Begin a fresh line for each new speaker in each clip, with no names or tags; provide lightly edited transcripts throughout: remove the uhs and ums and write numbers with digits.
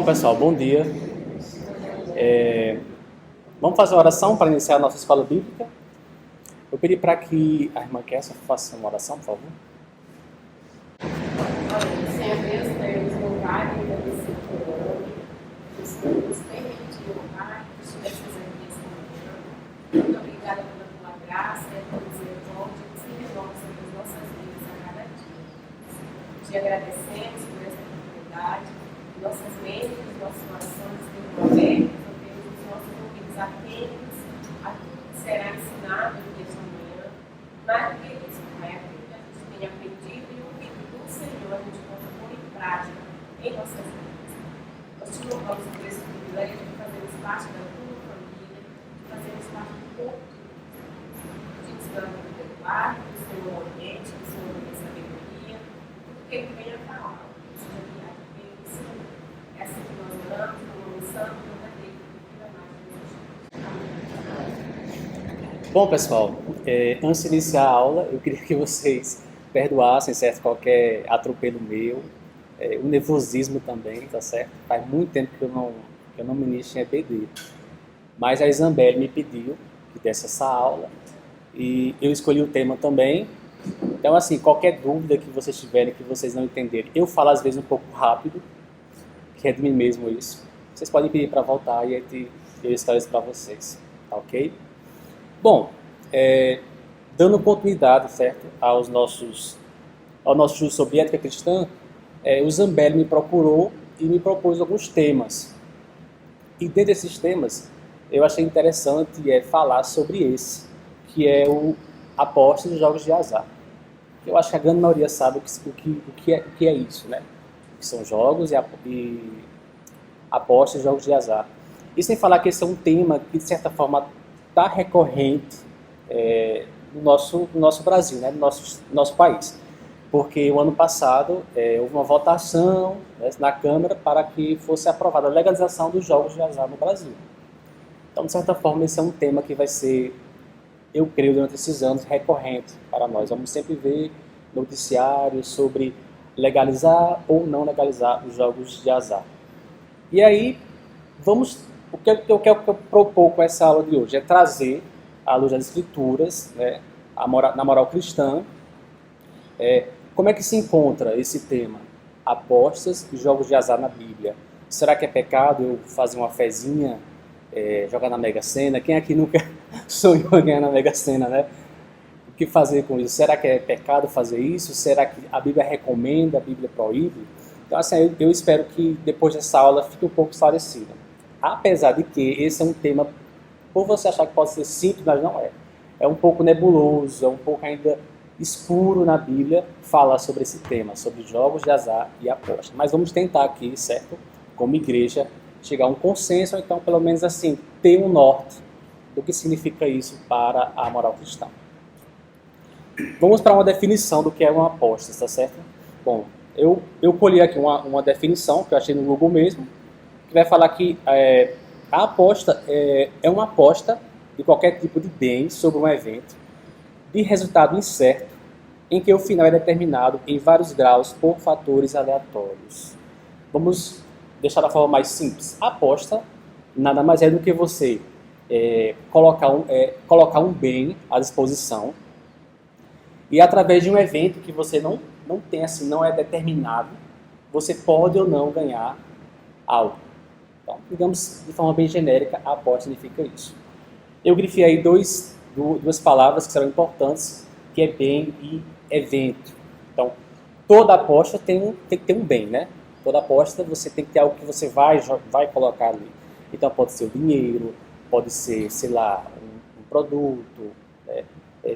Bom, pessoal, bom dia. Vamos fazer uma oração para iniciar a nossa escola bíblica. Eu pedi para que a irmã Kessa faça uma oração, por favor.
Senhor Deus, queremos louvar e agradecer por ano, que estamos permitindo, Pai, que estivéssemos aqui esta manhã. Muito obrigada pela tua graça e pela misericórdia que se renova sobre as nossas vidas a cada dia. Te agradecemos por esta oportunidade, nossas mentes, nossos corações estão abertos, Deus, os nossos ouvidos atentos a tudo que será ensinado nesta manhã. Mais do que isso, Pai, aquilo que a gente tem aprendido e ouvido do Senhor, a gente possa pôr em prática em nossas vidas. Nós te louvamos por esse privilégio de fazermos parte da tua família, de fazermos parte do corpo de descanso do teu lar, do Senhor ambiente, do Senhor da sabedoria, tudo que ele venha falar, seja guiado pelo Senhor. É assim que nós oramos, no nome santo, no nome dele, no nome de
Bom, pessoal, antes de iniciar a aula, eu queria que vocês perdoassem, certo, qualquer atropelo meu, o nervosismo também, tá certo? Faz muito tempo que eu não ministro em EBD. Mas a Isabelle me pediu que desse essa aula e eu escolhi o tema também. Então, assim, qualquer dúvida que vocês tiverem, que vocês não entenderem, eu falo às vezes um pouco rápido, que é de mim mesmo isso. Vocês podem pedir para voltar e eu esclareço para vocês, tá ok? Bom, dando continuidade, certo, ao nosso estudo sobre ética cristã, o Zambelli me procurou e me propôs alguns temas. E dentro desses temas, eu achei interessante falar sobre esse, que é o aposta dos jogos de azar. Eu acho que a grande maioria sabe o que é isso, né? O que são jogos e apostas de jogos de azar. E sem falar que esse é um tema que, de certa forma, está recorrente no nosso Brasil, né? no nosso país. Porque o ano passado houve uma votação, né, na Câmara para que fosse aprovada a legalização dos jogos de azar no Brasil. Então, de certa forma, esse é um tema que vai ser, eu creio, durante esses anos, recorrente para nós. Vamos sempre ver noticiários sobre legalizar ou não legalizar os jogos de azar. E aí, o que eu quero propor com essa aula de hoje é trazer à luz das Escrituras, né, na moral cristã, como é que se encontra esse tema? Apostas e jogos de azar na Bíblia. Será que é pecado eu fazer uma fezinha, jogar na Mega Sena? Quem aqui nunca sonhou em ganhar na Mega Sena, né? O que fazer com isso? Será que é pecado fazer isso? Será que a Bíblia recomenda, a Bíblia proíbe? Então, assim, eu espero que depois dessa aula fique um pouco esclarecida. Apesar de que esse é um tema, por você achar que pode ser simples, mas não é. É um pouco nebuloso, é um pouco ainda escuro na Bíblia falar sobre esse tema, sobre jogos de azar e aposta. Mas vamos tentar aqui, certo? Como igreja, chegar a um consenso, ou então pelo menos assim, ter um norte do que significa isso para a moral cristã. Vamos para uma definição do que é uma aposta, tá certo? Bom, eu colhi aqui uma definição que eu achei no Google mesmo, que vai falar que a aposta é uma aposta de qualquer tipo de bem sobre um evento de resultado incerto, em que o final é determinado em vários graus por fatores aleatórios. Vamos deixar da forma mais simples. A aposta nada mais é do que você colocar um bem à disposição e através de um evento que você não tem, assim, não é determinado, você pode ou não ganhar algo. Então, digamos de forma bem genérica, a aposta significa isso. Eu grifei aí duas palavras que serão importantes, que é bem e evento. Então, toda aposta tem que ter um bem, né? Toda aposta você tem que ter algo que você vai colocar ali. Então, pode ser o dinheiro, pode ser, sei lá, um produto. Né?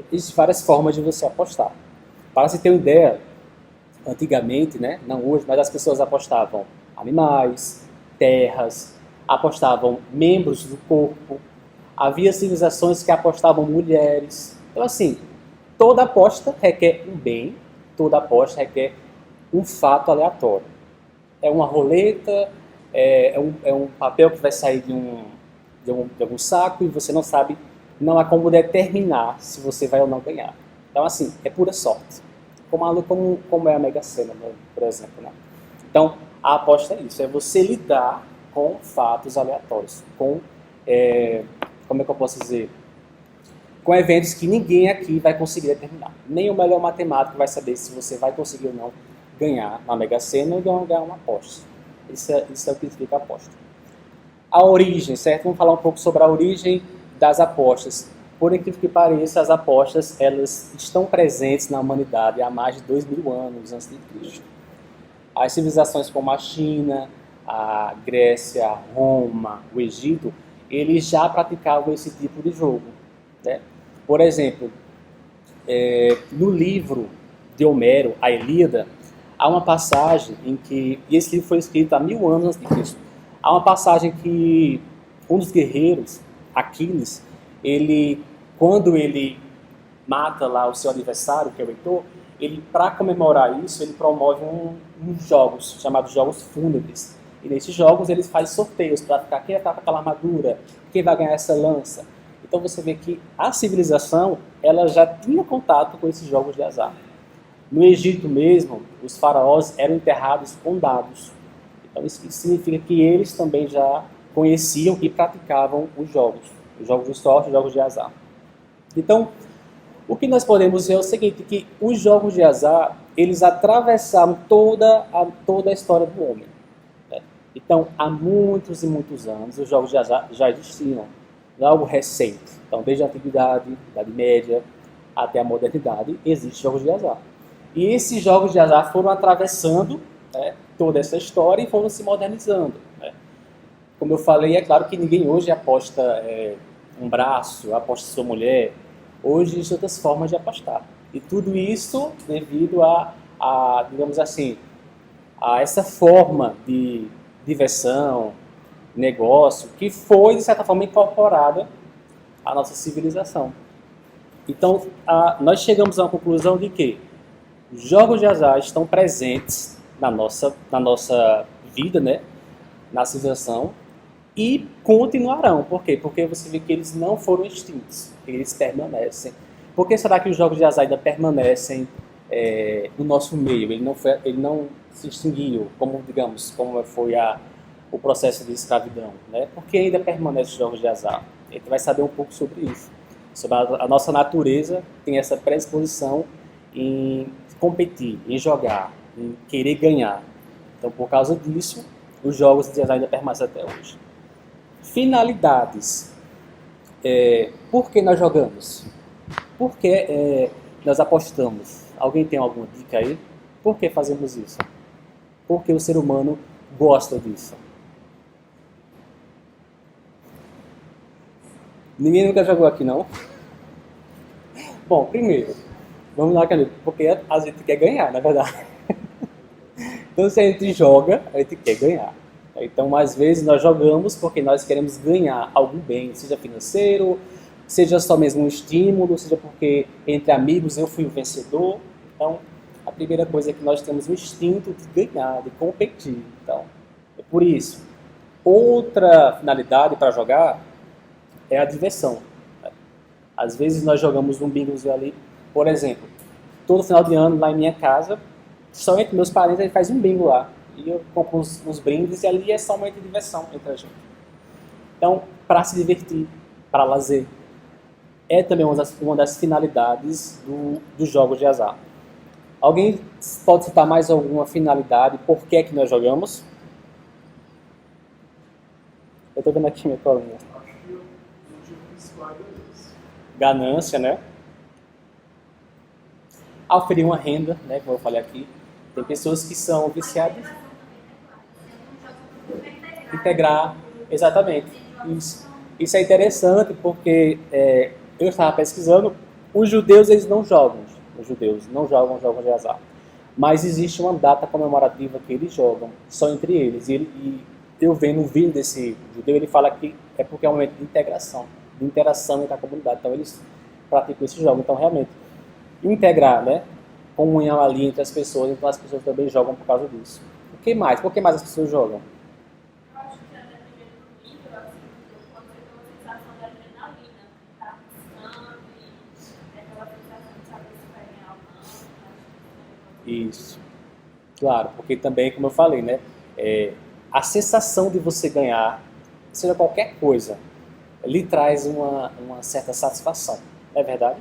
Existem várias formas de você apostar. Para você ter uma ideia, antigamente, né? Não hoje, mas as pessoas apostavam animais, terras, apostavam membros do corpo. Havia civilizações que apostavam mulheres. Então, assim, toda aposta requer um bem, toda aposta requer um fato aleatório. É uma roleta, é um papel que vai sair de algum saco e você não sabe, não há como determinar se você vai ou não ganhar. Então, assim, é pura sorte. Como é a Mega Sena, né, por exemplo. Né? Então, A aposta é isso, é você lidar com fatos aleatórios, com, como é que eu posso dizer, com eventos que ninguém aqui vai conseguir determinar. Nem o melhor matemático vai saber se você vai conseguir ou não ganhar na Mega Sena ou ganhar uma aposta. Isso é o que significa aposta. A origem, certo? Vamos falar um pouco sobre a origem das apostas. Por incrível que pareça, as apostas elas estão presentes na humanidade há mais de 2.000 anos antes de Cristo. As civilizações como a China, a Grécia, Roma, o Egito, eles já praticavam esse tipo de jogo, né? Por exemplo, no livro de Homero, a Ilíada, há uma passagem em que, e esse livro foi escrito há 1.000 anos antes de Cristo, há uma passagem que um dos guerreiros, Aquiles, quando ele mata lá o seu adversário, que é o Heitor, ele, para comemorar isso, ele promove uns jogos, chamados Jogos Fúnebres. E nesses jogos ele faz sorteios para ficar quem está com aquela armadura, quem vai ganhar essa lança. Então você vê que a civilização ela já tinha contato com esses jogos de azar. No Egito mesmo, os faraós eram enterrados com dados. Então isso significa que eles também já conheciam e praticavam os jogos de sorte, os jogos de azar. Então, o que nós podemos ver é o seguinte, que os jogos de azar, eles atravessaram toda a história do homem, né? Então, há muitos e muitos anos, os jogos de azar já existiam. Não é algo recente. Então, desde a Antiguidade, Idade Média, até a Modernidade, existem jogos de azar. E esses jogos de azar foram atravessando, né, toda essa história e foram se modernizando, né? Como eu falei, é claro que ninguém hoje aposta um braço, aposta sua mulher. Hoje existem outras formas de apostar. E tudo isso devido digamos assim, a essa forma de diversão, negócio, que foi, de certa forma, incorporada à nossa civilização. Então, nós chegamos a uma conclusão de que os jogos de azar estão presentes na nossa vida, né, na civilização, e continuarão. Por quê? Porque você vê que eles não foram extintos, eles permanecem. Por que será que os jogos de azar ainda permanecem no nosso meio? Ele não se extinguiu, como foi o processo de escravidão, né? Porque ainda permanecem os jogos de azar. A gente vai saber um pouco sobre isso. Sobre a nossa natureza tem essa predisposição em competir, em jogar, em querer ganhar. Então, por causa disso, os jogos de azar ainda permanecem até hoje. Finalidades. Por que nós jogamos? Por que nós apostamos? Alguém tem alguma dica aí? Por que fazemos isso? Por que o ser humano gosta disso? Ninguém nunca jogou aqui, não? Bom, primeiro, vamos lá, porque a gente quer ganhar, na verdade. Então, se a gente joga, a gente quer ganhar. Então, às vezes, nós jogamos porque nós queremos ganhar algum bem, seja financeiro, seja só mesmo um estímulo, seja porque entre amigos eu fui o vencedor. Então, a primeira coisa é que nós temos o instinto de ganhar, de competir. Então, é por isso. Outra finalidade para jogar é a diversão. Às vezes, nós jogamos um bingozinho ali, por exemplo, todo final de ano, lá em minha casa, só entre meus parentes, a gente faz um bingo lá. E eu compro uns brindes e ali é somente diversão entre a gente. Então, para se divertir, para lazer, é também uma das finalidades dos jogos de azar. Alguém pode citar mais alguma finalidade? Por que é que nós jogamos? Eu estou vendo aqui minha colinha.
Acho que o motivo principal é esse.
Ganância, né? Oferir uma renda, né? Como eu falei aqui. Tem pessoas que são viciadas. Integrar, exatamente. Isso é interessante porque eu estava pesquisando, os judeus eles não jogam, jogos de azar. Mas existe uma data comemorativa que eles jogam, só entre eles. E eu vendo um vídeo desse judeu, ele fala que é porque é um momento de integração, de interação entre a comunidade. Então eles praticam esse jogo. Então realmente, integrar, né? Comunhão ali entre as pessoas, então as pessoas também jogam por causa disso. O que mais? Por que mais as pessoas jogam?
Eu acho que dependendo do nível, assim, pode ser pela sensação da adrenalina, tá buscando e aquela sensação de saber se vai ganhar ou não.
Isso. Claro, porque também, como eu falei, né? A sensação de você ganhar, seja qualquer coisa, lhe traz uma certa satisfação. Não é verdade?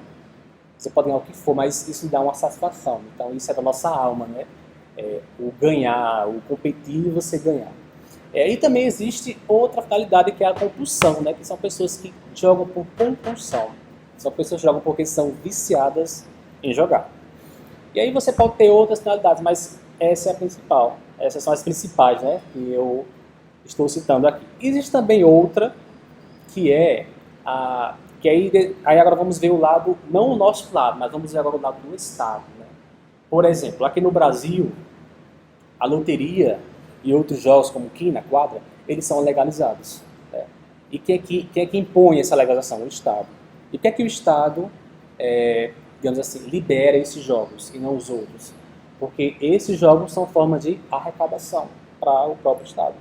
Você pode ganhar o que for, mas isso dá uma satisfação. Então, isso é da nossa alma, né? O ganhar, o competir e você ganhar. E também existe outra finalidade que é a compulsão, né? Que são pessoas que jogam por compulsão. São pessoas que jogam porque são viciadas em jogar. E aí você pode ter outras finalidades, mas essa é a principal. Essas são as principais, né? Que eu estou citando aqui. Existe também outra, que é que aí agora vamos ver o lado, não o nosso lado, mas vamos ver agora o lado do Estado. Né? Por exemplo, aqui no Brasil, a loteria e outros jogos como quina, quadra, eles são legalizados. Né? E quem é que impõe essa legalização? O Estado. E por que o Estado, digamos assim, libera esses jogos e não os outros? Porque esses jogos são forma de arrecadação para o próprio Estado.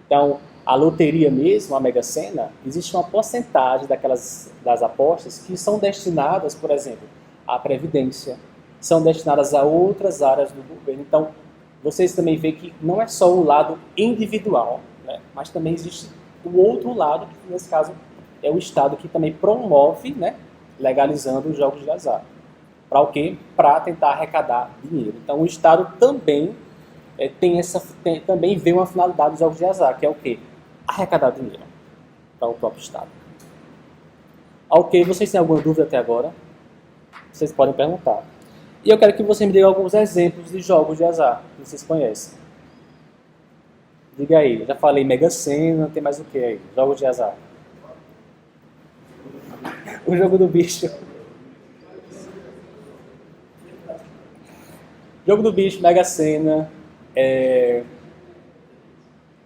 Então, a loteria mesmo, a Mega Sena, existe uma porcentagem das apostas que são destinadas, por exemplo, à Previdência, são destinadas a outras áreas do governo. Então, vocês também veem que não é só o lado individual, né? Mas também existe o outro lado, que nesse caso é o Estado que também promove, né, legalizando os jogos de azar. Para o quê? Para tentar arrecadar dinheiro. Então, o Estado também também vê uma finalidade dos jogos de azar, que é o quê? Arrecadar dinheiro para o próprio Estado. Ok, vocês têm alguma dúvida até agora? Vocês podem perguntar. E eu quero que vocês me digam alguns exemplos de jogos de azar que vocês conhecem. Diga aí, já falei Mega Sena, tem mais o que aí? Jogos de azar. O jogo do bicho. Jogo do bicho, Mega Sena.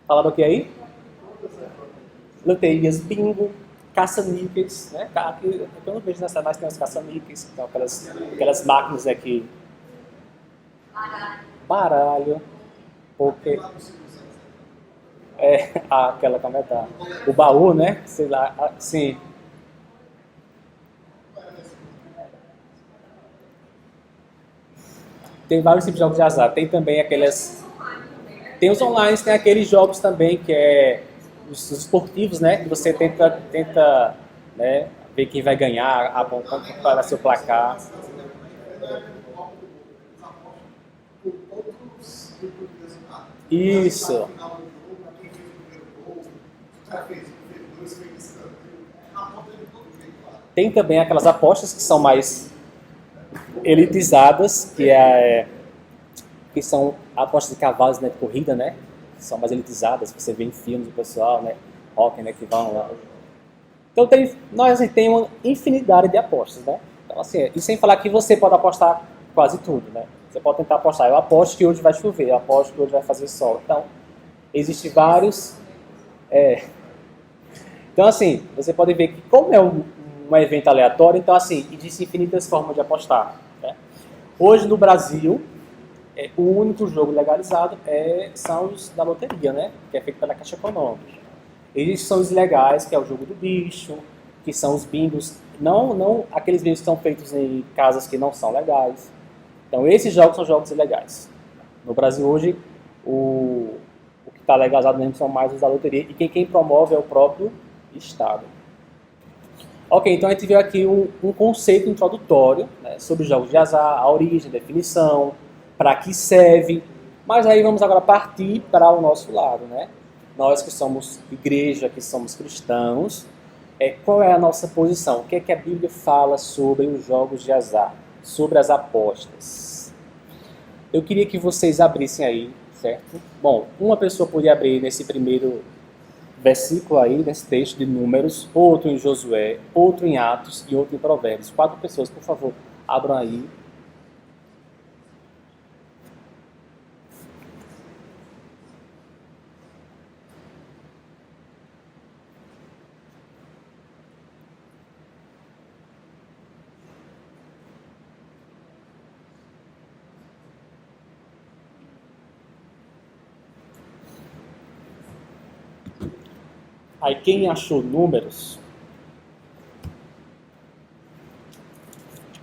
Falaram o que aí? Loterias, bingo, caça-níqueis, né? Eu não vejo nessa mais tem os caça-níqueis, então aquelas máquinas aqui. Baralho. Porque aquela como é que tá? O baú, né? Sei lá, sim. Tem vários tipos de jogos de azar. Tem também tem os online, tem aqueles jogos também que os esportivos, né? Que você tenta né, ver quem vai ganhar, quanto vai ser o placar. Isso. Tem também aquelas apostas que são mais elitizadas, que são apostas de cavalos, né, de corrida, né? Que são mais elitizadas, você vê em filmes do pessoal, né? Hockey, né, que vão lá. Então nós tem uma infinidade de apostas, né? Então assim, e sem falar que você pode apostar quase tudo, né? Você pode tentar apostar, eu aposto que hoje vai chover, eu aposto que hoje vai fazer sol. Então, existem vários... Então assim, você pode ver que como é um evento aleatório, então assim, existem infinitas formas de apostar. Né? Hoje no Brasil, o único jogo legalizado são os da loteria, né? Que é feito pela Caixa Econômica. Eles são os legais, que é o jogo do bicho, que são os bingos, não aqueles bingos que são feitos em casas que não são legais. Então esses jogos são jogos ilegais. No Brasil hoje, o que está legalizado mesmo são mais os da loteria, e quem promove é o próprio Estado. Ok, então a gente viu aqui um conceito introdutório, né, sobre os jogos de azar, a origem, a definição, para que serve, mas aí vamos agora partir para o nosso lado, né? Nós que somos igreja, que somos cristãos, qual é a nossa posição? O que é que a Bíblia fala sobre os jogos de azar, sobre as apostas? Eu queria que vocês abrissem aí, certo? Bom, uma pessoa podia abrir nesse primeiro versículo aí, nesse texto de Números, outro em Josué, outro em Atos e outro em Provérbios. 4 pessoas, por favor, abram aí. Aí quem achou Números?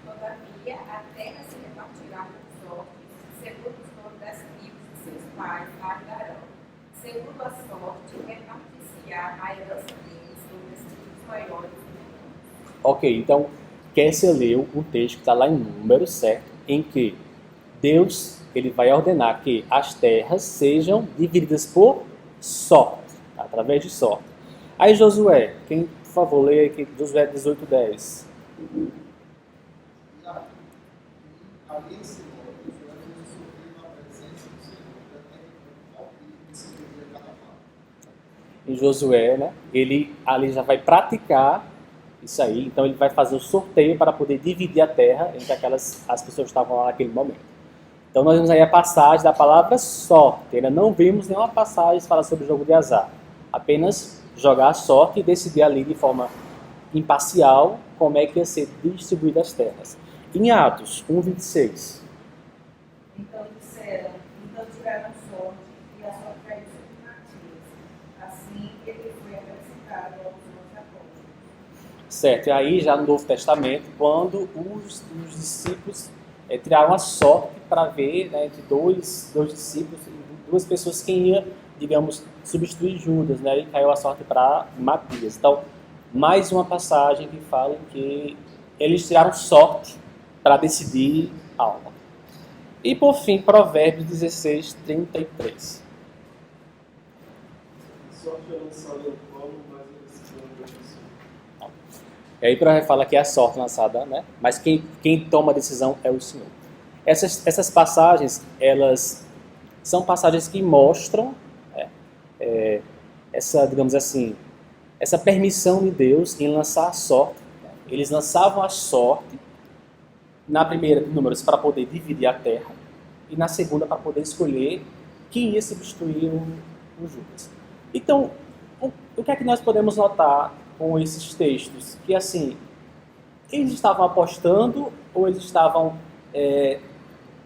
Todavia, a terra se repartirá por sorte, segundo os nomes das tribos de seus pais a darão. segundo a sorte, repartir-se-á a herança deles sobre os filhos maiores e menores.
Ok, então, Kessia leu um texto que está lá em Números, certo? Em que Deus ele vai ordenar que as terras sejam divididas por sorte, através de sorte. Aí Josué, quem, por favor, leia aqui Josué 18:10.
Ali ensinou que os judeus sofriam na presença do Senhor, até que palpite se devia cada palavra.
Em Josué, né? Ele ali já vai praticar isso aí, então ele vai fazer o sorteio para poder dividir a terra entre as pessoas que estavam lá naquele momento. Então nós vemos aí a passagem da palavra sorte. Ainda não vimos nenhuma passagem que fala sobre o jogo de azar. Apenas jogar a sorte e decidir ali de forma imparcial como é que ia ser distribuídas as terras. Em Atos 1:26.
Então disseram, então tiraram sorte, e a sorte caiu sobre Matias. Assim ele foi acrescentado aos 11 apóstolos.
Certo, e aí já no Novo Testamento, quando os discípulos tiraram a sorte para ver, né, entre dois discípulos, duas pessoas quem ia, digamos, substituir Judas, né, e caiu a sorte para Matias. Então, mais uma passagem que fala que eles tiraram sorte para decidir algo. E por fim, Provérbios 16:33.
Sorte é lançada no pano, mas a decisão é da pessoa.
E aí Provérbios fala que é a sorte lançada, né? Mas quem toma a decisão é o Senhor. Essas passagens, elas são passagens que mostram essa, digamos assim, essa permissão de Deus em lançar a sorte. Eles lançavam a sorte na primeira de Números para poder dividir a terra e na segunda para poder escolher quem ia substituir o Judas. Então, o que é que nós podemos notar com esses textos? Que assim, eles estavam apostando ou eles estavam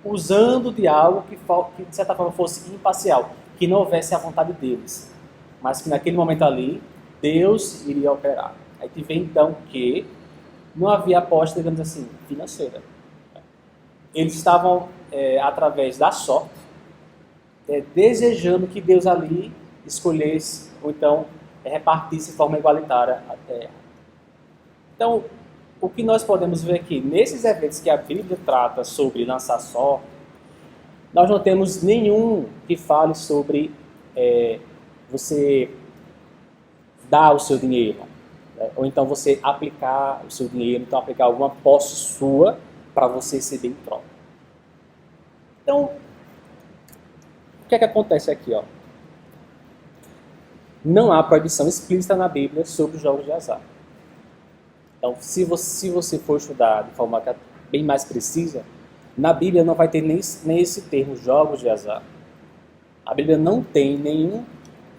usando de algo que de certa forma fosse imparcial, que não houvesse a vontade deles, mas que naquele momento ali Deus iria operar. Aí te vê então que não havia aposta, digamos assim, financeira. Eles estavam, através da sorte, desejando que Deus ali escolhesse, ou então repartisse de forma igualitária a terra. Então, o que nós podemos ver aqui, nesses eventos que a Bíblia trata sobre lançar sorte, nós não temos nenhum que fale sobre você dar o seu dinheiro, né? Ou então você aplicar o seu dinheiro, então aplicar alguma posse sua para você receber em troca. Então, o que é que acontece aqui? Ó? Não há proibição explícita na Bíblia sobre os jogos de azar. Então, se você for estudar de forma bem mais precisa, na Bíblia não vai ter nem esse termo, jogos de azar. A Bíblia não tem nenhum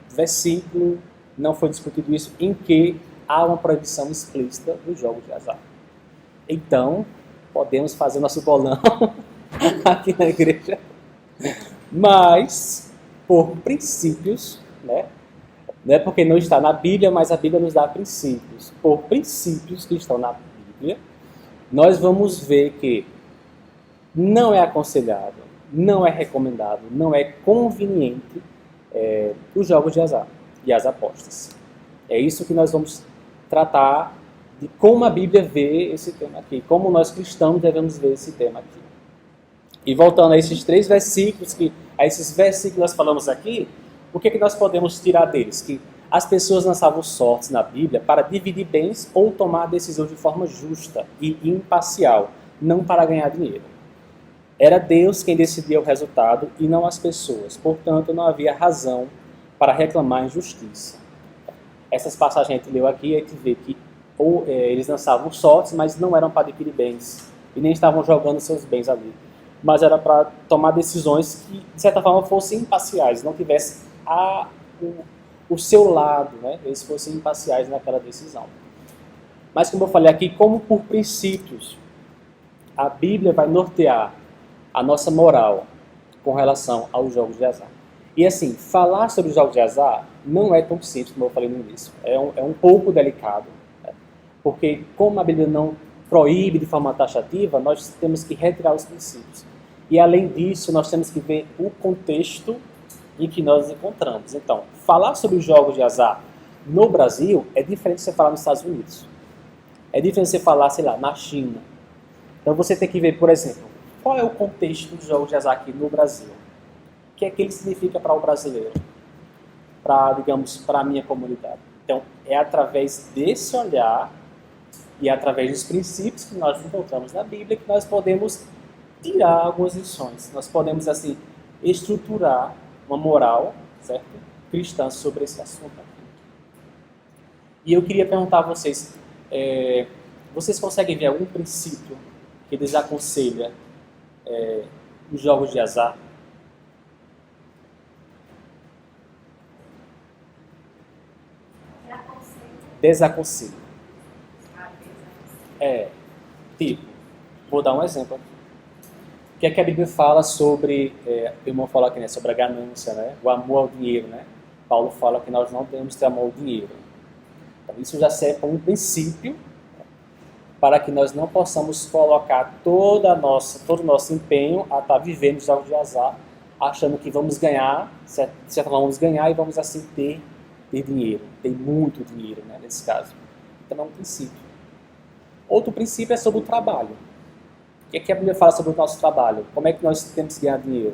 versículo, não foi discutido isso, em que há uma proibição explícita dos jogos de azar. Então, podemos fazer nosso bolão aqui na igreja, mas por princípios, né? Não é porque não está na Bíblia, mas a Bíblia nos dá princípios. Por princípios que estão na Bíblia, nós vamos ver que não é aconselhável, não é recomendado, não é conveniente os jogos de azar e as apostas. É isso que nós vamos tratar de como a Bíblia vê esse tema aqui, como nós cristãos devemos ver esse tema aqui. E voltando a esses três versículos, a esses versículos que nós falamos aqui, o que nós podemos tirar deles? Que as pessoas lançavam sortes na Bíblia para dividir bens ou tomar decisões de forma justa e imparcial, não para ganhar dinheiro. Era Deus quem decidia o resultado e não as pessoas, portanto não havia razão para reclamar injustiça. Essas passagens que a gente leu aqui, a gente vê que eles lançavam sortes, mas não eram para adquirir bens, e nem estavam jogando seus bens ali, mas era para tomar decisões que, de certa forma, fossem imparciais, não tivessem o seu lado, né? Eles fossem imparciais naquela decisão. Mas, como eu falei aqui, como por princípios, a Bíblia vai nortear a nossa moral com relação aos jogos de azar. E assim, falar sobre os jogos de azar não é tão simples, como eu falei no início. É um pouco delicado, né? Porque como a Bíblia não proíbe de forma taxativa, nós temos que retirar os princípios. E além disso, nós temos que ver o contexto em que nós nos encontramos. Então, falar sobre os jogos de azar no Brasil é diferente de você falar nos Estados Unidos. É diferente de você falar, sei lá, na China. Então você tem que ver, por exemplo, qual é o contexto dos jogos de azar aqui no Brasil. O que é que ele significa para o brasileiro? Para, digamos, para a minha comunidade. Então, é através desse olhar e através dos princípios que nós encontramos na Bíblia que nós podemos tirar algumas lições. Nós podemos, assim, estruturar uma moral, certo? Cristã sobre esse assunto aqui. E eu queria perguntar a vocês, vocês conseguem ver algum princípio que desaconselha os jogos de azar? Desaconselho. Tipo, vou dar um exemplo aqui. O que é que a Bíblia fala sobre, o irmão fala aqui, né, sobre a ganância, né, o amor ao dinheiro, né? Paulo fala que nós não devemos ter amor ao dinheiro. Então, isso já serve como um princípio para que nós não possamos colocar todo o nosso empenho a estar vivendo os jogos de azar, achando que vamos ganhar, de certa forma vamos ganhar e vamos assim ter dinheiro, ter muito dinheiro, né, nesse caso. Então é um princípio. Outro princípio é sobre o trabalho. O que é que a Bíblia fala sobre o nosso trabalho? Como é que nós temos que ganhar dinheiro?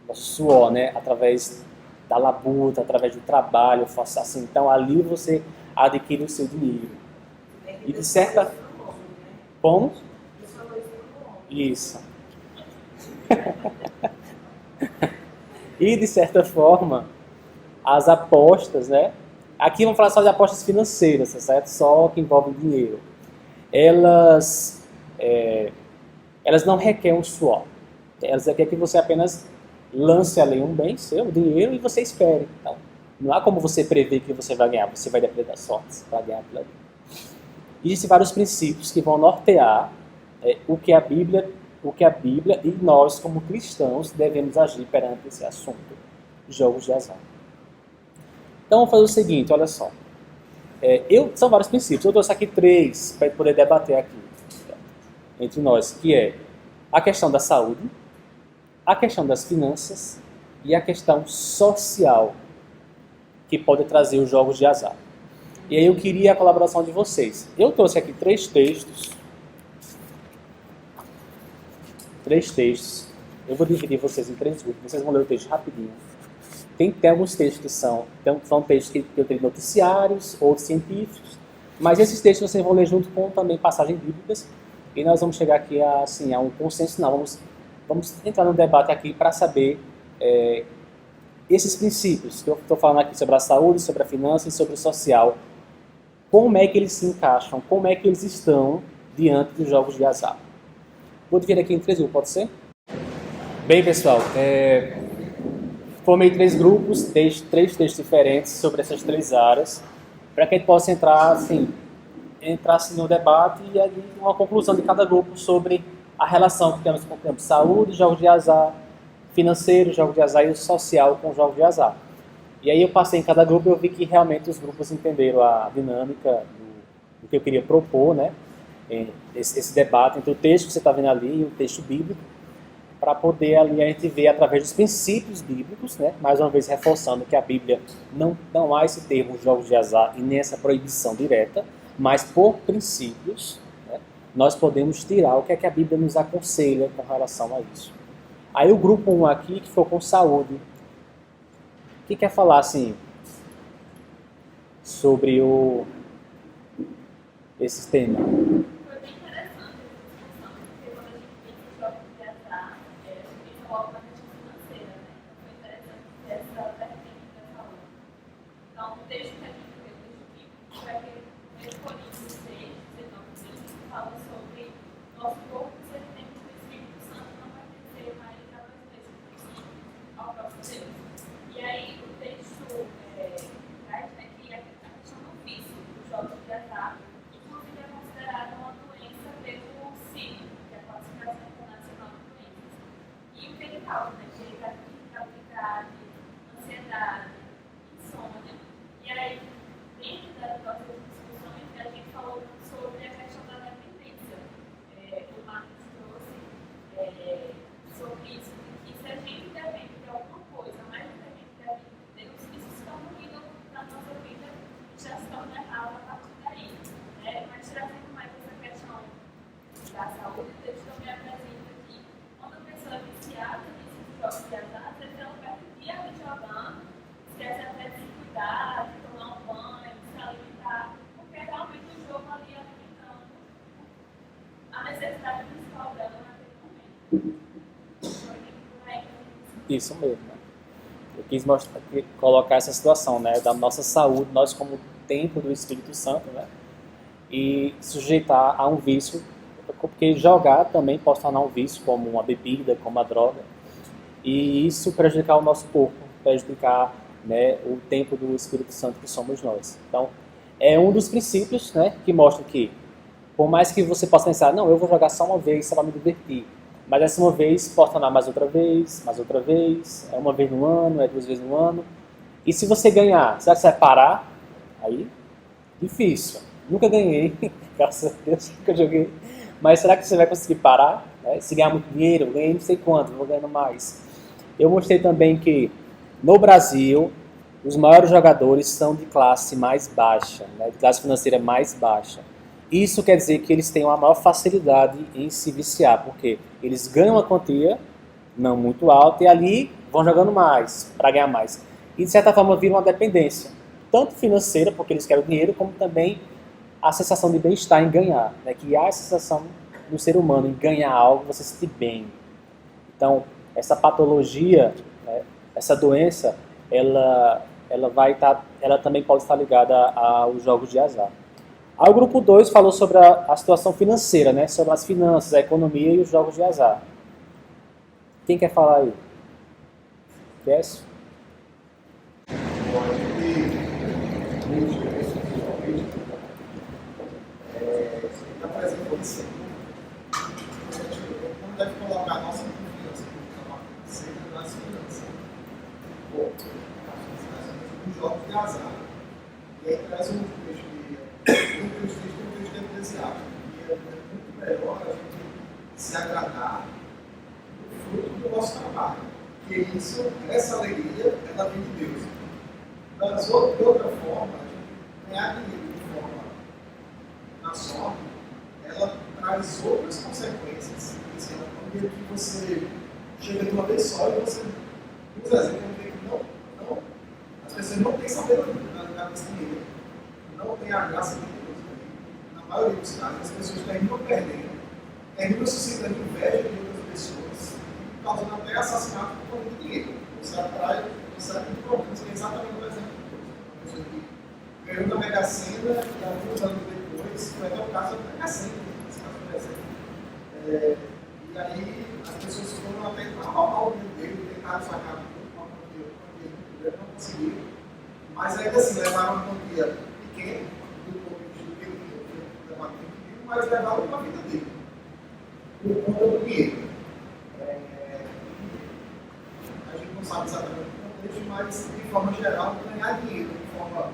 Nosso suor, né? Através da labuta, através do trabalho, assim. Então ali você adquire o seu dinheiro. E de certa... Como? Isso. E de certa forma, as apostas, né? Aqui vamos falar só de apostas financeiras, certo? Só que envolvem dinheiro. Elas não requerem um suor. Elas requerem que você apenas lance ali um bem seu, dinheiro, e você espere. Então, não há como você prever que você vai ganhar, você vai depender da sorte para ganhar aquilo ali. Existem vários princípios que vão nortear o que a Bíblia e nós, como cristãos, devemos agir perante esse assunto, jogos de azar. Então, vamos fazer o seguinte, olha só. São vários princípios. Eu trouxe aqui 3 para poder debater aqui entre nós, que é a questão da saúde, a questão das finanças e a questão social que pode trazer os jogos de azar. E aí eu queria a colaboração de vocês. Eu trouxe aqui 3 textos. 3 textos. Eu vou dividir vocês em 3 grupos. Vocês vão ler o texto rapidinho. Tem alguns textos que são textos que eu tenho noticiários, outros científicos, mas esses textos vocês vão ler junto com também passagens bíblicas, e nós vamos chegar aqui a um consenso. Não, vamos entrar no debate aqui para saber esses princípios que eu estou falando aqui sobre a saúde, sobre a finança e sobre o social, como é que eles se encaixam, como é que eles estão diante dos jogos de azar. Vou dividir aqui em 3 grupos, pode ser? Bem, pessoal, formei 3 grupos, 3 textos diferentes sobre essas 3 áreas, para que a gente possa entrar assim, no debate e aí uma conclusão de cada grupo sobre a relação que temos com o campo de saúde, jogos de azar, financeiro, jogos de azar e o social com jogos de azar. E aí eu passei em cada grupo e eu vi que realmente os grupos entenderam a dinâmica do que eu queria propor, né? Esse debate entre o texto que você está vendo ali e o texto bíblico, para poder ali a gente ver através dos princípios bíblicos, né? Mais uma vez reforçando que a Bíblia não há esse termo jogos de azar e nem essa proibição direta, mas por princípios, né, nós podemos tirar o que é que a Bíblia nos aconselha com relação a isso. Aí o grupo 1 aqui, que foi com saúde, o que quer falar assim sobre esse tema?
Foi bem interessante essa discussão, porque quando a gente pensa em jogos de azar, a gente pensa logo na questão financeira, né? Foi interessante ter essa vertente da saúde. Então, o texto que a gente leu, o texto bíblico, foi aquele 1 Coríntios 6, 19, 20, que fala sobre nosso corpo ser templo do Espírito Santo, não vai pertencer mais a nós mesmos, ao próprio Deus. E aí, o texto traz aqui a questão do vício, dos jogos de azar, inclusive é considerada uma doença pelo CID, que é a Classificação Internacional de Doenças. E o que ele causa, né? Que ele traz irritabilidade, ansiedade, insônia. E aí, dentro das nossas discussões, a gente falou sobre a questão da dependência. atividade principal dela naquele momento. Foi por aí que
Isso mesmo. Né? Eu quis colocar essa situação, né, da nossa saúde, nós como templo do Espírito Santo, né, e sujeitar a um vício, porque jogar também pode tornar um vício, como uma bebida, como a droga, e isso prejudicar o nosso corpo, prejudicar, né, o templo do Espírito Santo que somos nós. Então, é um dos princípios, né, que mostra que, por mais que você possa pensar, não, eu vou jogar só uma vez, só para me divertir, mas essa uma vez pode tornar mais outra vez, é uma vez no ano, é 2 vezes no ano. E se você ganhar, será que você vai parar? Aí, difícil. Nunca ganhei, graças a Deus, nunca joguei. Mas será que você vai conseguir parar? Né? Se ganhar muito dinheiro, eu ganhei não sei quanto, vou ganhando mais. Eu mostrei também que, no Brasil, os maiores jogadores são de classe mais baixa, né? De classe financeira mais baixa. Isso quer dizer que eles têm uma maior facilidade em se viciar, porque eles ganham uma quantia, não muito alta, e ali vão jogando mais, para ganhar mais. E de certa forma vira uma dependência, tanto financeira, porque eles querem o dinheiro, como também a sensação de bem-estar em ganhar. Né? Que há a sensação do ser humano em ganhar algo, você se sentir bem. Então, essa patologia, né, essa doença, ela também pode estar ligada aos jogos de azar. Aí o grupo 2 falou sobre a situação financeira, né? Sobre as finanças, a economia e os jogos de azar. Quem quer falar aí? Décio?
Bom, a gente muitos principalmente está trazendo isso. A gente não deve colocar a nossa confiança sempre nas finanças. Ou nos jogos de azar. E aí traz um texto eclesiástico, que é muito melhor a gente se agradar do fruto do nosso trabalho. Porque essa alegria, ela vem de Deus. De outra forma, a gente ganhar dinheiro de forma na sorte, ela traz outras consequências. Assim, ela pode ver que você chega de uma vez só e você, por exemplo, não, as pessoas não têm sabedoria na lidar com esse dinheiro. Não tem a graça de Deus. Na maioria dos casos, as pessoas terminam perdendo, terminam suscitando inveja de outras pessoas, causando até assassinato por conta de dinheiro. Você atrai uma série de problemas, que é exatamente o exemplo de Deus. Uma pessoa que ganhou na Mega Sena e alguns anos depois, foi até o caso da Mega Sena, nesse caso, por exemplo. E aí, as pessoas foram até roubar o dinheiro dele, tentaram sacar uma quantia, não conseguiram, mas ainda assim levaram uma quantia pequeno do que ele tinha, mas levaram para a vida dele, por conta do dinheiro. A gente não sabe exatamente o contexto, mas de forma geral, ganhar dinheiro de forma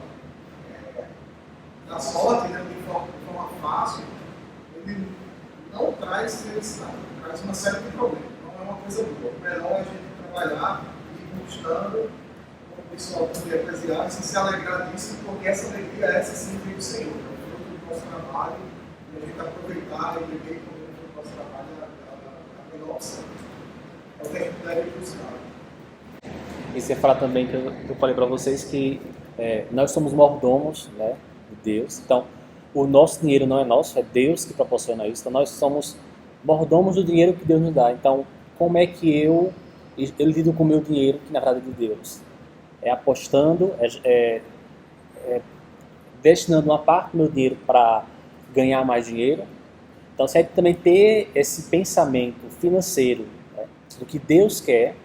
da sorte, né, de forma fácil, ele não traz felicidade, traz uma série de problemas. Não é uma coisa boa. O melhor é a gente trabalhar e ir buscando o pessoal do eclesiástico se alegrar disso, porque essa alegria é essa sim vem do Senhor, é o fruto do nosso trabalho, e a gente aproveitar e viver com o nosso trabalho a melhor opção. É o que a gente deve buscar.
E você fala também que eu falei para vocês que nós somos mordomos, né, de Deus. Então, o nosso dinheiro não é nosso, é Deus que proporciona isso. Então, nós somos mordomos do dinheiro que Deus nos dá. Então, como é que eu lido com o meu dinheiro, que na verdade é de Deus? É apostando, destinando uma parte do meu dinheiro para ganhar mais dinheiro. Então, você também ter esse pensamento financeiro, né, do que Deus quer,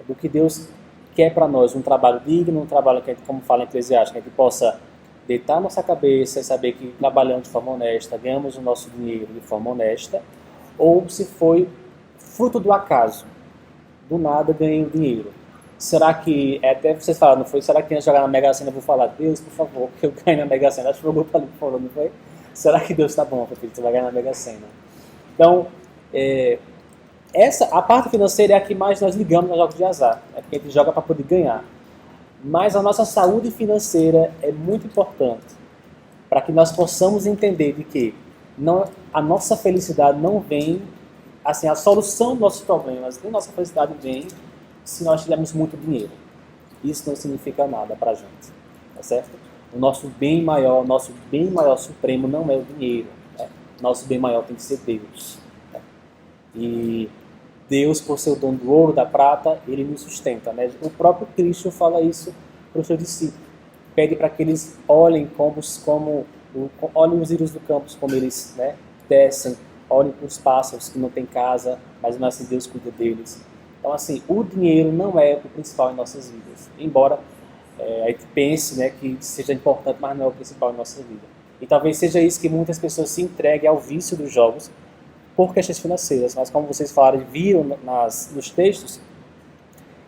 do que Deus quer para nós, um trabalho digno, um trabalho que, como fala em Eclesiastes, que possa deitar a nossa cabeça e saber que trabalhando de forma honesta, ganhamos o nosso dinheiro de forma honesta, ou se foi fruto do acaso, do nada ganhei o dinheiro. Será que, até vocês falaram, não foi? Será que antes de jogar na Mega Sena eu vou falar, Deus, por favor, que eu ganhe na Mega Sena? Acho que o grupo ali falou, não foi? Será que Deus está bom, filho, você vai ganhar na Mega Sena? Então, a parte financeira é a que mais nós ligamos nos jogos de azar, porque a gente joga para poder ganhar. Mas a nossa saúde financeira é muito importante para que nós possamos entender de que a nossa felicidade não vem, assim, a solução dos nossos problemas, nem nossa felicidade vem se nós tivermos muito dinheiro. Isso não significa nada para a gente, tá certo? O nosso bem maior supremo não é o dinheiro. Né? Nosso bem maior tem que ser Deus. E Deus, por ser o dono do ouro, da prata, ele nos sustenta, né? O próprio Cristo fala isso para os seus discípulos. Pede para que eles olhem olhem os lírios do campo, como eles, né, descem, olhem para os pássaros que não têm casa, mas não assim Deus cuida deles. Então, assim, o dinheiro não é o principal em nossas vidas. Embora a gente pense, né, que seja importante, mas não é o principal em nossa vida. E talvez seja isso que muitas pessoas se entreguem ao vício dos jogos por questões financeiras. Mas como vocês falaram e viram nos textos,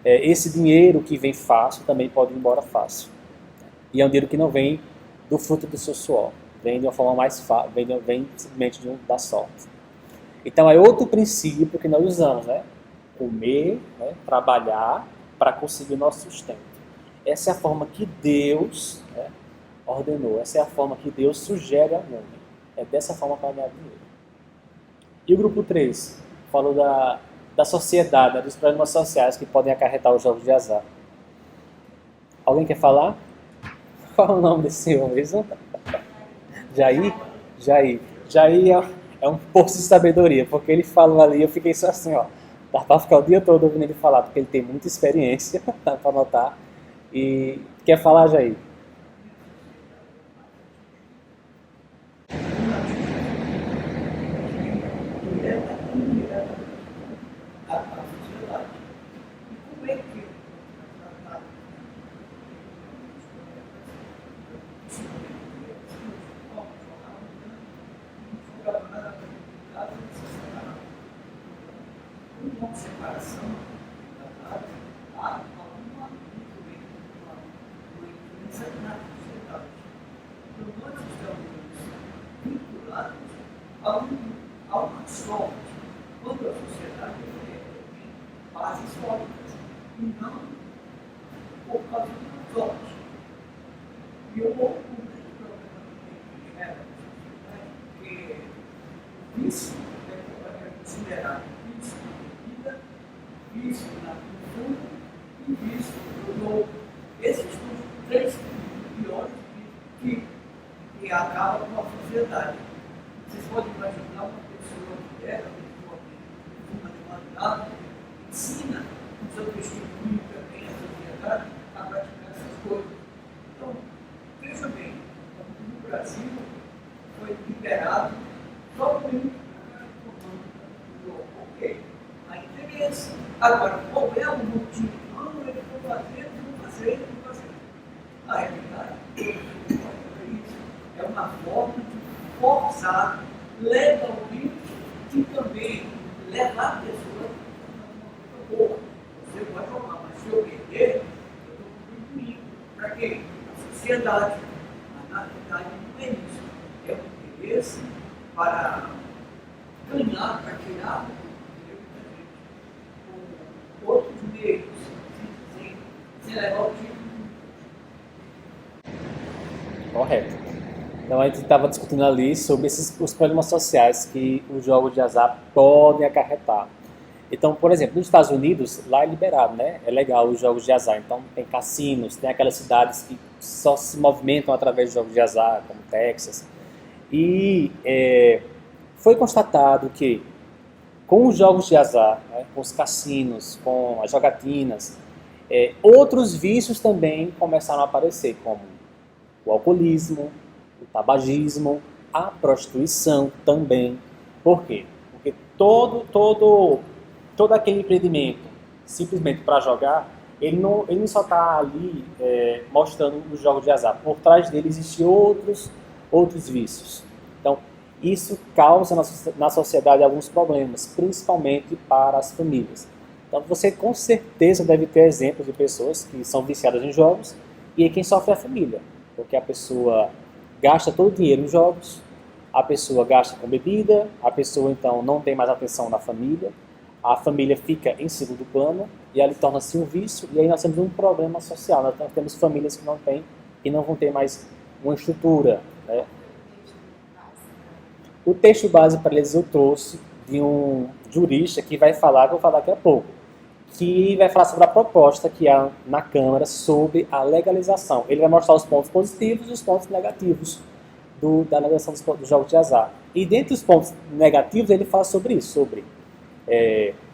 esse dinheiro que vem fácil também pode ir embora fácil. E é um dinheiro que não vem do fruto do seu suor. Vem de uma forma mais fácil, vem simplesmente da sorte. Então é outro princípio que nós usamos, né? Comer, né? Trabalhar para conseguir o nosso sustento. Essa é a forma que Deus, né, ordenou. Essa é a forma que Deus sugere ao homem. É dessa forma para ganhar dinheiro. E o grupo 3 falou da sociedade, né, dos problemas sociais que podem acarretar os jogos de azar. Alguém quer falar? Qual é o nome desse senhor mesmo? Jair? Jair é um poço de sabedoria, porque ele falou ali, eu fiquei só assim, ó. Dá para ficar o dia todo ouvindo ele falar, porque ele tem muita experiência, dá para notar. E quer falar, Jair?
Agora, qual é o motivo? Não, ele vou fazer, vou fazer. A realidade é uma forma de forçar legalmente e também levar a pessoa a uma coisa boa. Você pode jogar, mas se eu perder, eu estou contribuindo. Para quê? A sociedade. Mas na realidade não é isso. É um interesse para ganhar, para tirar outros meios, sem levar o título.
Correto. Então a gente estava discutindo ali sobre os problemas sociais que os jogos de azar podem acarretar. Então, por exemplo, nos Estados Unidos, lá é liberado, né? É legal os jogos de azar. Então tem cassinos, tem aquelas cidades que só se movimentam através de jogos de azar, como Texas. E foi constatado que com os jogos de azar, né, com os cassinos, com as jogatinas, outros vícios também começaram a aparecer, como o alcoolismo, o tabagismo, a prostituição também. Por quê? Porque todo aquele empreendimento, simplesmente para jogar, ele não só está ali mostrando os jogos de azar. Por trás dele existem outros vícios. Então, isso causa na sociedade alguns problemas, principalmente para as famílias. Então você com certeza deve ter exemplos de pessoas que são viciadas em jogos e quem sofre é a família, porque a pessoa gasta todo o dinheiro em jogos, a pessoa gasta com bebida, a pessoa então não tem mais atenção na família, a família fica em segundo plano e ali torna-se um vício e aí nós temos um problema social. Nós temos famílias que não têm e não vão ter mais uma estrutura, né? O texto base para eles eu trouxe de um jurista que vai falar, que eu vou falar daqui a pouco, que vai falar sobre a proposta que há na Câmara sobre a legalização. Ele vai mostrar os pontos positivos e os pontos negativos da legalização dos jogos de azar. E dentre os pontos negativos ele fala sobre isso, sobre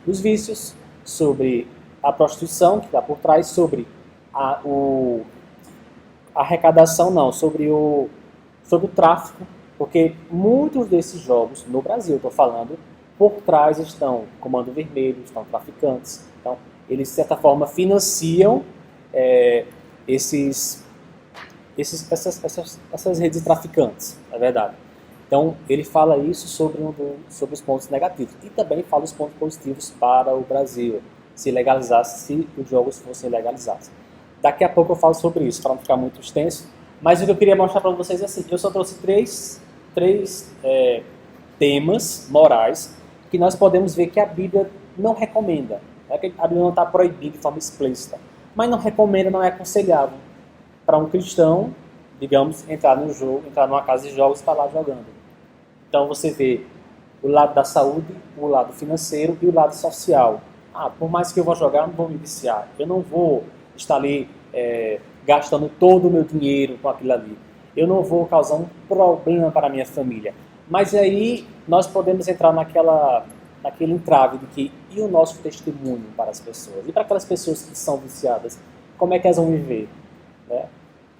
os vícios, sobre a prostituição que está por trás, sobre a arrecadação, não, sobre o tráfico, porque muitos desses jogos, no Brasil, estou falando, por trás estão Comando Vermelho, estão traficantes. Então, eles, de certa forma, financiam essas redes de traficantes, é verdade. Então, ele fala isso sobre os pontos negativos. E também fala os pontos positivos para o Brasil, se os jogos fossem legalizados. Daqui a pouco eu falo sobre isso, para não ficar muito extenso. Mas o que eu queria mostrar para vocês é assim, eu só trouxe três temas morais que nós podemos ver que a Bíblia não recomenda. A Bíblia não está proibida de forma explícita, mas não recomenda, não é aconselhável para um cristão, digamos, entrar num jogo, entrar numa casa de jogos e estar lá jogando. Então você vê o lado da saúde, o lado financeiro e o lado social. Por mais que eu vou jogar, eu não vou me viciar. Eu não vou estar ali gastando todo o meu dinheiro com aquilo ali. Eu não vou causar um problema para a minha família. Mas aí nós podemos entrar naquele entrave de que e o nosso testemunho para as pessoas? E para aquelas pessoas que são viciadas, como é que elas vão viver? Né?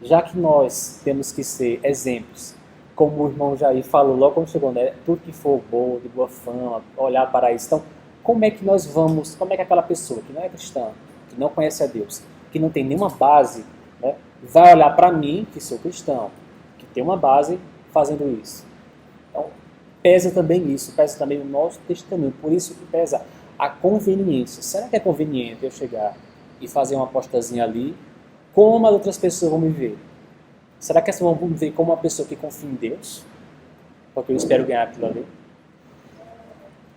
Já que nós temos que ser exemplos, como o irmão Jair falou logo quando chegou, né? Tudo que for bom, de boa fama, olhar para isso. Então, como é que aquela pessoa que não é cristã, que não conhece a Deus, que não tem nenhuma base, né, vai olhar para mim, que sou cristão, que tem uma base, fazendo isso? Então, pesa também isso, pesa também o nosso testemunho. Por isso que pesa a conveniência. Será que é conveniente eu chegar e fazer uma apostazinha ali? Como as outras pessoas vão me ver? Será que elas vão me ver como uma pessoa que confia em Deus? Porque eu espero ganhar aquilo ali.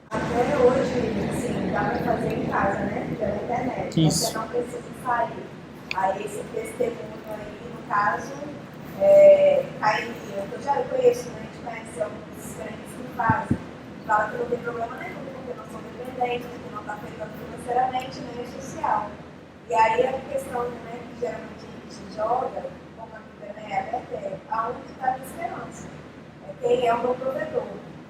Até hoje, assim, dá para fazer em casa, né? Pela internet.
Isso.
Você não precisa sair. Aí esse testemunho aí, no caso, cairia. Eu já conheço, né? A gente conhece alguns crentes que fazem. Fala que não tem problema nenhum, porque não são dependentes, que não está afetando financeiramente nem social. E aí a questão, né, que geralmente a gente joga, como a Bíblia é aberta, aonde está a minha esperança? Quem é o meu provedor?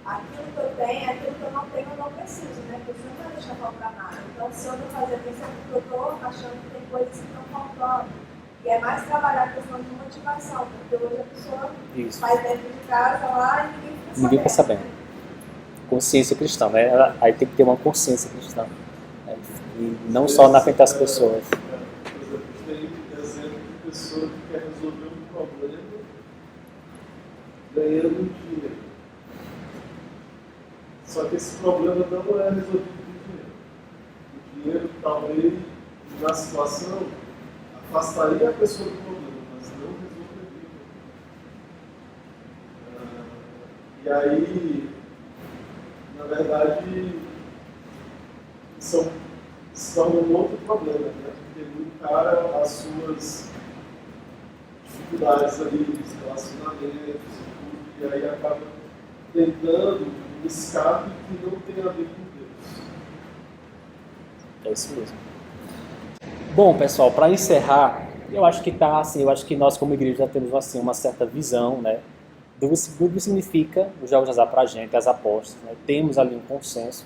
Aquilo que eu tenho, aquilo que eu não tenho, eu não preciso, né? Porque isso não vai deixar faltar nada. Então, se eu não fazer isso, é porque eu estou achando que tem coisas que estão faltando. E é mais trabalhar a questão de motivação, porque hoje a pessoa faz dentro de casa lá e ninguém fica sabendo.
Consciência cristã, né? Aí tem que ter uma consciência cristã. Né? E não só na frente das pessoas.
Por exemplo, tem exemplo de pessoa que quer resolver um problema ganhando dinheiro. Só que esse problema não é resolvido com dinheiro. O dinheiro, talvez, na situação, afastaria a pessoa do problema, mas não resolveria. E aí, na verdade, são um outro problema, né? Porque o cara, as suas dificuldades ali, os relacionamentos, e aí acaba tentando um escape que não tem a ver com Deus.
É isso mesmo. Bom, pessoal, para encerrar, eu acho que eu acho que nós como igreja já temos assim uma certa visão, né, do que significa os jogos de azar para a gente, as apostas, né? Temos ali um consenso.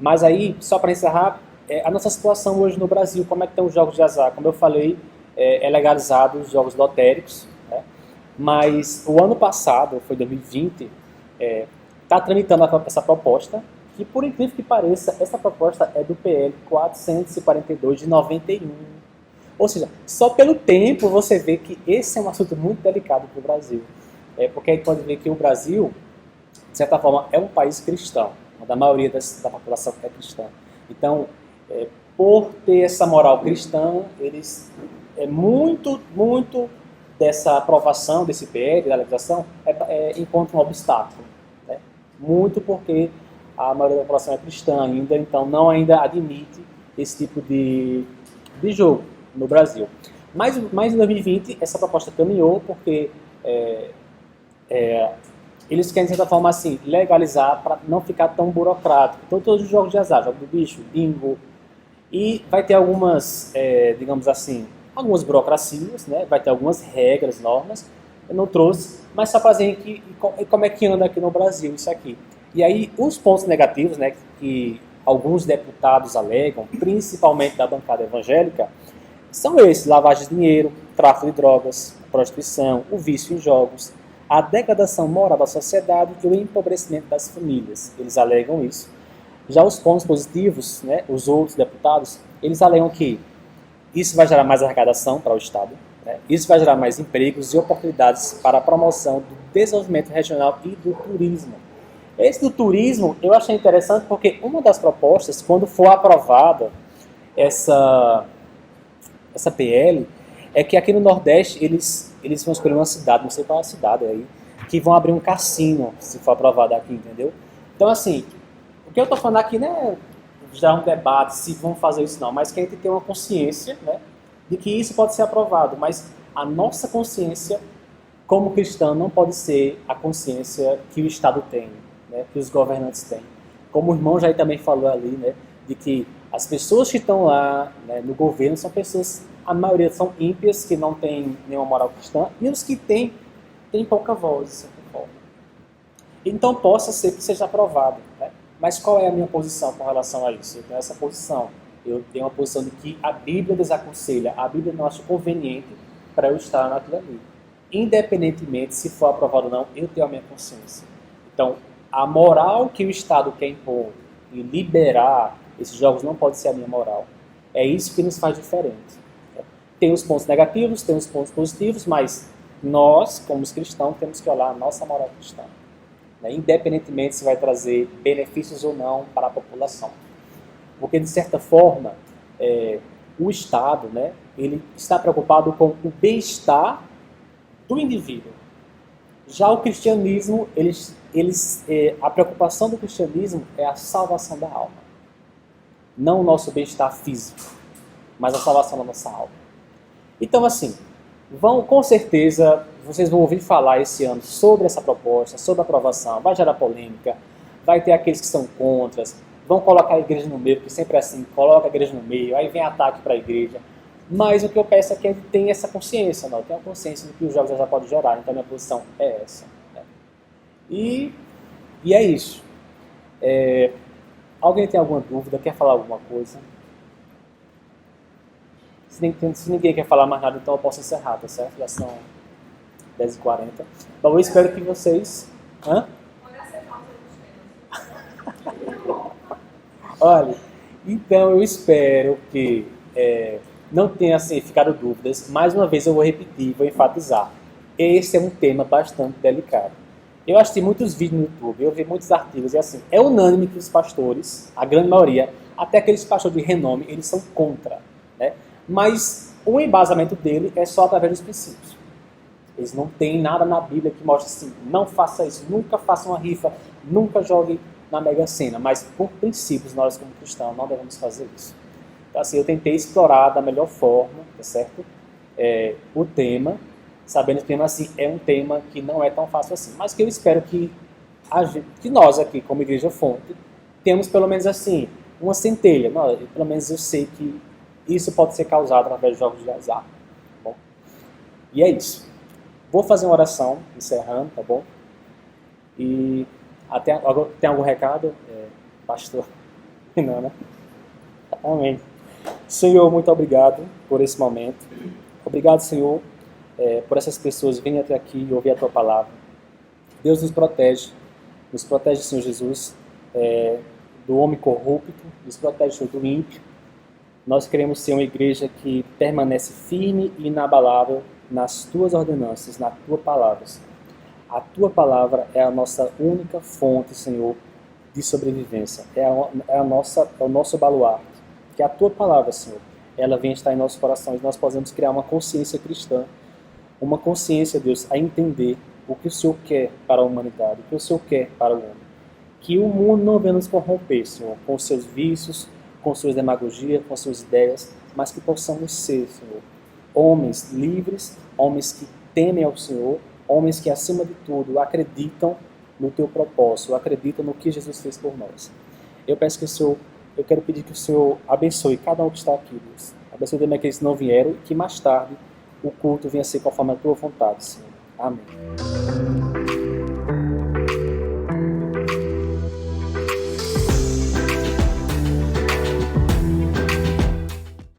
Mas aí, só para encerrar, a nossa situação hoje no Brasil, como é que estão os jogos de azar? Como eu falei, é legalizado os jogos lotéricos, né? Mas o ano passado, foi 2020, está tramitando essa proposta, que por incrível que pareça, essa proposta é do PL 442 de 91. Ou seja, só pelo tempo você vê que esse é um assunto muito delicado para o Brasil. Porque a gente pode ver que o Brasil, de certa forma, é um país cristão. A maioria da população é cristã. Então, por ter essa moral cristã, eles muito dessa aprovação desse PL, da legislação, encontra um obstáculo. Né? Muito porque a maioria da população é cristã ainda, então não ainda admite esse tipo de jogo no Brasil. Mas em 2020 essa proposta caminhou porque eles querem, de certa forma, assim, legalizar para não ficar tão burocrático. Então, todos os jogos de azar, jogo do bicho, bingo, e vai ter algumas, digamos assim, algumas burocracias, né? Vai ter algumas regras, normas. Eu não trouxe, mas só para dizer como é que anda aqui no Brasil isso aqui. E aí, os pontos negativos, né, que alguns deputados alegam, principalmente da bancada evangélica, são esses: lavagem de dinheiro, tráfico de drogas, prostituição, o vício em jogos, a degradação moral da sociedade e o empobrecimento das famílias. Eles alegam isso. Já os pontos positivos, né, os outros deputados, eles alegam que isso vai gerar mais arrecadação para o Estado, né, isso vai gerar mais empregos e oportunidades para a promoção do desenvolvimento regional e do turismo. Esse do turismo eu achei interessante porque uma das propostas, quando for aprovada essa PL, é que aqui no Nordeste eles vão escolher uma cidade, não sei qual é a cidade aí, que vão abrir um cassino, se for aprovado aqui, entendeu? Então, assim, o que eu estou falando aqui não é já um debate se vão fazer isso não, mas que a gente tem uma consciência, né, de que isso pode ser aprovado, mas a nossa consciência como cristão não pode ser a consciência que o Estado tem, né, que os governantes têm. Como o irmão Jair também falou ali, né, de que as pessoas que estão lá, né, no governo são pessoas, a maioria são ímpias, que não têm nenhuma moral cristã, e os que têm pouca voz, de certa forma. Então possa ser que seja aprovado, né? Mas qual é a minha posição com relação a isso? Eu tenho essa posição. Eu tenho uma posição de que a Bíblia desaconselha, a Bíblia não acha conveniente para eu estar naquilo ali. Independentemente se for aprovado ou não, eu tenho a minha consciência. Então, a moral que o Estado quer impor e liberar esses jogos não pode ser a minha moral. É isso que nos faz diferente. Tem os pontos negativos, tem os pontos positivos, mas nós, como os cristãos, temos que olhar a nossa moral cristã, né? Independentemente se vai trazer benefícios ou não para a população. Porque, de certa forma, o Estado, né, ele está preocupado com o bem-estar do indivíduo. Já o cristianismo, a preocupação do cristianismo é a salvação da alma. Não o nosso bem-estar físico, mas a salvação da nossa alma. Então, assim, com certeza, vocês vão ouvir falar esse ano sobre essa proposta, sobre a aprovação, vai gerar polêmica, vai ter aqueles que são contras, vão colocar a igreja no meio, porque sempre é assim, coloca a igreja no meio, aí vem ataque para a igreja. Mas o que eu peço é que a gente tenha essa consciência, não? Tenha a consciência do que os jogos já podem gerar, então a minha posição é essa. Né? E é isso. Alguém tem alguma dúvida, quer falar alguma coisa? Se ninguém quer falar mais nada, então eu posso encerrar, tá certo? Já são 10h40. Então eu espero que vocês... Olha, então eu espero que não tenha assim, ficado dúvidas. Mais uma vez eu vou repetir, vou enfatizar. Esse é um tema bastante delicado. Eu assisti muitos vídeos no YouTube, eu vi muitos artigos e assim, é unânime que os pastores, a grande maioria, até aqueles pastores de renome, eles são contra, né? Mas o embasamento dele é só através dos princípios. Eles não têm nada na Bíblia que mostre assim, não faça isso, nunca faça uma rifa, nunca jogue na Mega Sena, mas por princípios, nós como cristãos não devemos fazer isso. Então assim, eu tentei explorar da melhor forma, tá certo? O tema, sabendo que assim, é um tema que não é tão fácil assim, mas que eu espero que nós aqui, como Igreja Fonte, temos pelo menos assim, uma centelha. Pelo menos eu sei que isso pode ser causado através de jogos de azar. Tá bom? E é isso. Vou fazer uma oração, encerrando, tá bom? E tem algum recado, pastor? Não, né? Amém. Senhor, muito obrigado por esse momento. Obrigado, Senhor, por essas pessoas virem até aqui e ouvir a Tua palavra. Deus nos protege, Senhor Jesus, do homem corrupto, nos protege, Senhor, do ímpio. Nós queremos ser uma igreja que permanece firme e inabalável nas Tuas ordenanças, na Tua palavra. A Tua palavra é a nossa única fonte, Senhor, de sobrevivência. É o nosso baluarte. Que a Tua palavra, Senhor, ela venha estar em nossos corações. Nós podemos criar uma consciência cristã, uma consciência, Deus, a entender o que o Senhor quer para a humanidade, o que o Senhor quer para o homem. Que o mundo não venha nos corromper, Senhor, com seus vícios, com suas demagogias, com suas ideias, mas que possamos ser, Senhor, homens livres, homens que temem ao Senhor, homens que, acima de tudo, acreditam no Teu propósito, acreditam no que Jesus fez por nós. Eu quero pedir que o Senhor abençoe cada um que está aqui, Deus. Abençoe também aqueles que não vieram e que mais tarde o culto venha a ser conforme a Tua vontade, Senhor. Amém.